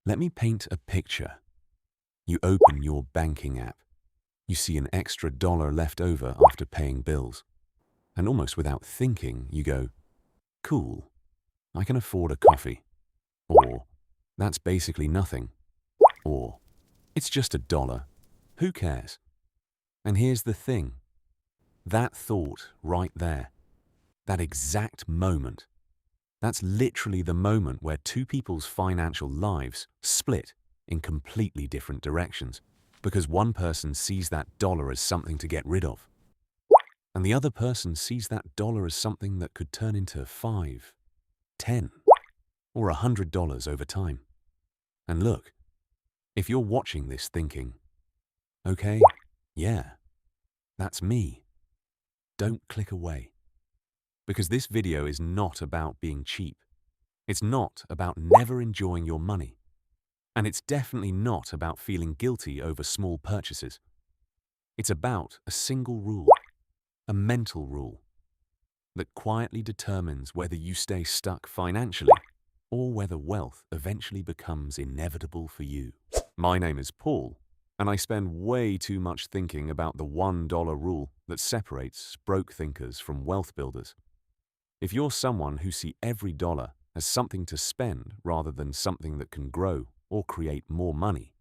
Let me paint a picture. You open your banking app. You see an extra dollar left over after paying bills. And almost without thinking, you go, cool, I can afford a coffee. Or, that's basically nothing. Or, it's just a dollar. Who cares? And here's the thing. That thought right there, that exact moment, that's literally the moment where two people's financial lives split in completely different directions because one person sees that dollar as something to get rid of, and the other person sees that dollar as something that could turn into $5, $10, or $100 over time. And look, if you're watching this thinking, okay, yeah, that's me, don't click away. Because this video is not about being cheap. It's not about never enjoying your money. And it's definitely not about feeling guilty over small purchases. It's about a single rule, a mental rule, that quietly determines whether you stay stuck financially or whether wealth eventually becomes inevitable for you. My name is Paul, and I spend way too much thinking about the $1 rule that separates broke thinkers from wealth builders. If you're someone who sees every dollar as something to spend rather than something that can grow or create more money,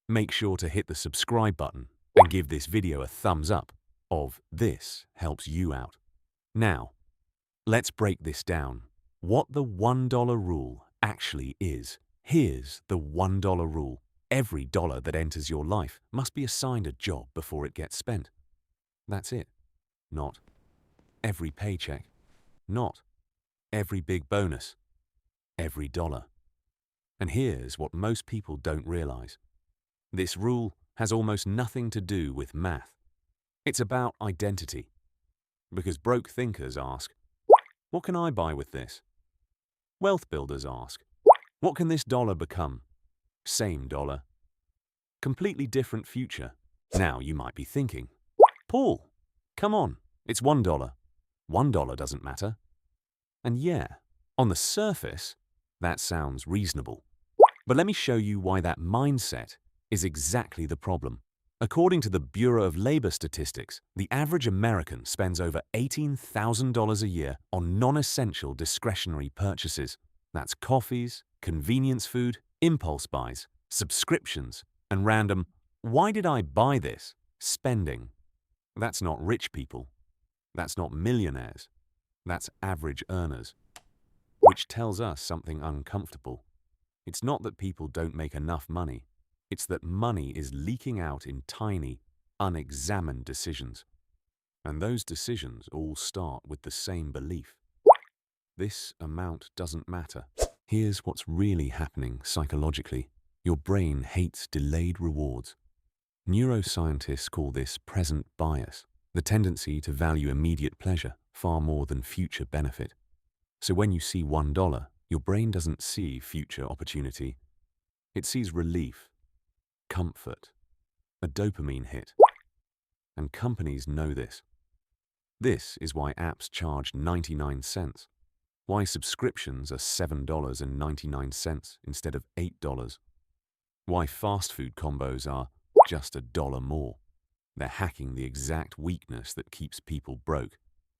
make sure to hit the subscribe button and give this video a thumbs up of this helps you out. Now, let's break this down. What the $1 rule actually is. Here's the $1 rule. Every dollar that enters your life must be assigned a job before it gets spent. That's it. Not every paycheck. Not every big bonus, every dollar. And here's what most people don't realize. This rule has almost nothing to do with math. It's about identity. Because broke thinkers ask, what can I buy with this? Wealth builders ask, what can this dollar become? Same dollar. Completely different future. Now you might be thinking, Paul, come on, it's $1. $1 doesn't matter. And yeah, on the surface, that sounds reasonable. But let me show you why that mindset is exactly the problem. According to the Bureau of Labor Statistics, the average American spends over $18,000 a year on non-essential discretionary purchases. That's coffees, convenience food, impulse buys, subscriptions, and random, why did I buy this? Spending. That's not rich people. That's not millionaires. That's average earners. Which tells us something uncomfortable. It's not that people don't make enough money. It's that money is leaking out in tiny, unexamined decisions. And those decisions all start with the same belief. This amount doesn't matter. Here's what's really happening psychologically. Your brain hates delayed rewards. Neuroscientists call this present bias, the tendency to value immediate pleasure far more than future benefit. So when you see $1, your brain doesn't see future opportunity. It sees relief, comfort, a dopamine hit. And companies know this. This is why apps charge 99 cents, why subscriptions are $7.99 instead of $8, why fast food combos are just $1 more. They're hacking the exact weakness that keeps people broke.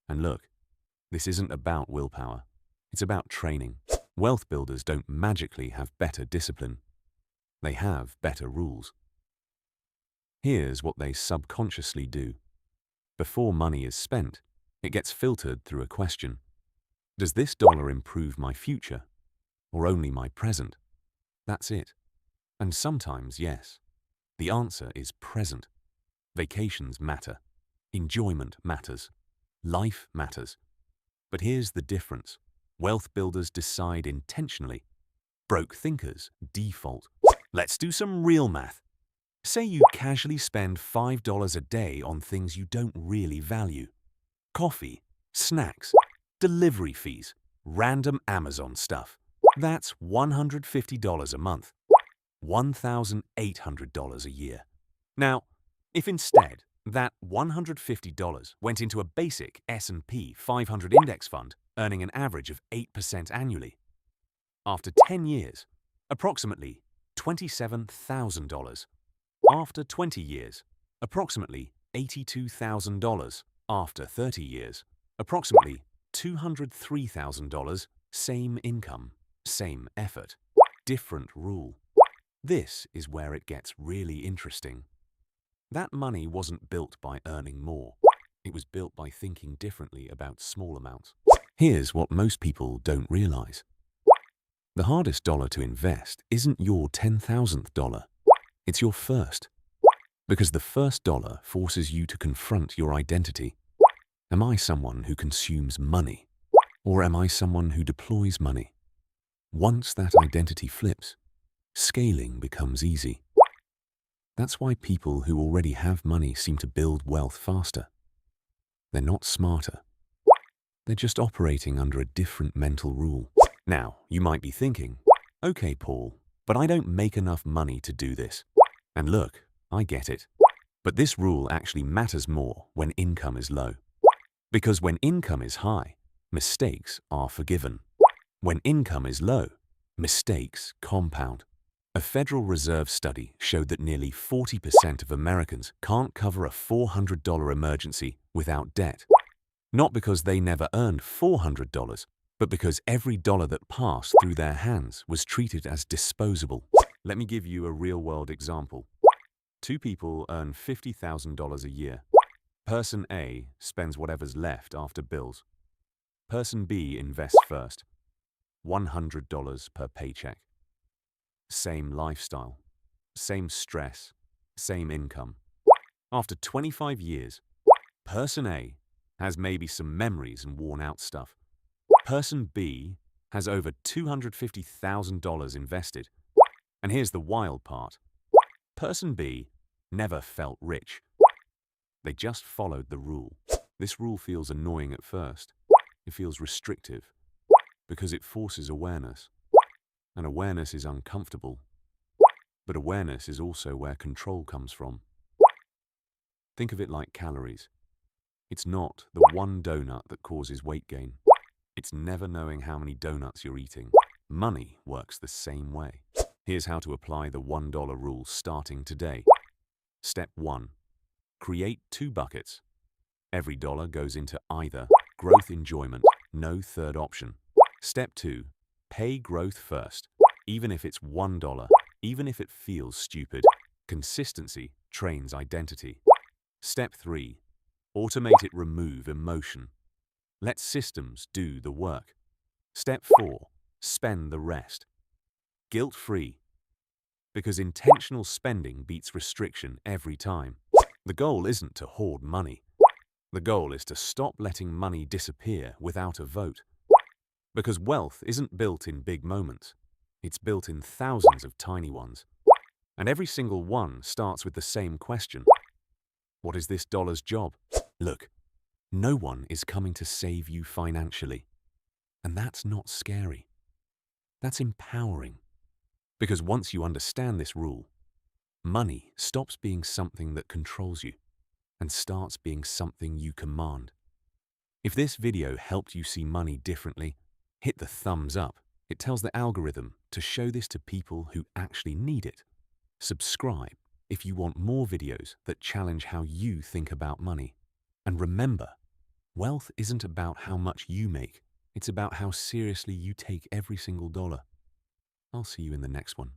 And look, this isn't about willpower. It's about training. Wealth builders don't magically have better discipline. They have better rules. Here's what they subconsciously do. Before money is spent, it gets filtered through a question. Does this dollar improve my future, or only my present? That's it. And sometimes, yes. The answer is present. Vacations matter. Enjoyment matters. Life matters. But here's the difference. Wealth builders decide intentionally. Broke thinkers default. Let's do some real math. Say you casually spend $5 a day on things you don't really value. Coffee, snacks, delivery fees, random Amazon stuff. That's $150 a month. $1,800 a year. Now, if instead that $150 went into a basic S&P 500 index fund, earning an average of 8% annually, after 10 years, approximately $27,000. After 20 years, approximately $82,000. After 30 years, approximately $203,000. Same income, same effort, different rule. This is where it gets really interesting. That money wasn't built by earning more. It was built by thinking differently about small amounts. Here's what most people don't realize. The hardest dollar to invest isn't your 10,000th dollar. It's your first. Because the first dollar forces you to confront your identity. Am I someone who consumes money? Or am I someone who deploys money? Once that identity flips, scaling becomes easy. That's why people who already have money seem to build wealth faster. They're not smarter. They're just operating under a different mental rule. Now, you might be thinking, okay, Paul, but I don't make enough money to do this. And look, I get it. But this rule actually matters more when income is low. Because when income is high, mistakes are forgiven. When income is low, mistakes compound. A Federal Reserve study showed that nearly 40% of Americans can't cover a $400 emergency without debt. Not because they never earned $400, but because every dollar that passed through their hands was treated as disposable. Let me give you a real-world example. Two people earn $50,000 a year. Person A spends whatever's left after bills. Person B invests first. $100 per paycheck. Same lifestyle, same stress, same income. After 25 years, Person A has maybe some memories and worn-out stuff. Person B has over $250,000 invested. And here's the wild part. Person B never felt rich. They just followed the rule. This rule feels annoying at first. It feels restrictive because it forces awareness. And awareness is uncomfortable. But awareness is also where control comes from. Think of it like calories. It's not the one donut that causes weight gain. It's never knowing how many donuts you're eating. Money works the same way. Here's how to apply the $1 rule starting today. Step 1. Create 2 buckets. Every dollar goes into either growth enjoyment, no third option. Step 2. Pay growth first, even if it's $1, even if it feels stupid. Consistency trains identity. Step 3. Automate it, remove emotion. Let systems do the work. Step 4. Spend the rest. Guilt-free. Because intentional spending beats restriction every time. The goal isn't to hoard money. The goal is to stop letting money disappear without a vote. Because wealth isn't built in big moments. It's built in thousands of tiny ones. And every single one starts with the same question. What is this dollar's job? Look, no one is coming to save you financially. And that's not scary. That's empowering. Because once you understand this rule, money stops being something that controls you and starts being something you command. If this video helped you see money differently, hit the thumbs up. It tells the algorithm to show this to people who actually need it. Subscribe if you want more videos that challenge how you think about money. And remember, wealth isn't about how much you make. It's about how seriously you take every single dollar. I'll see you in the next one.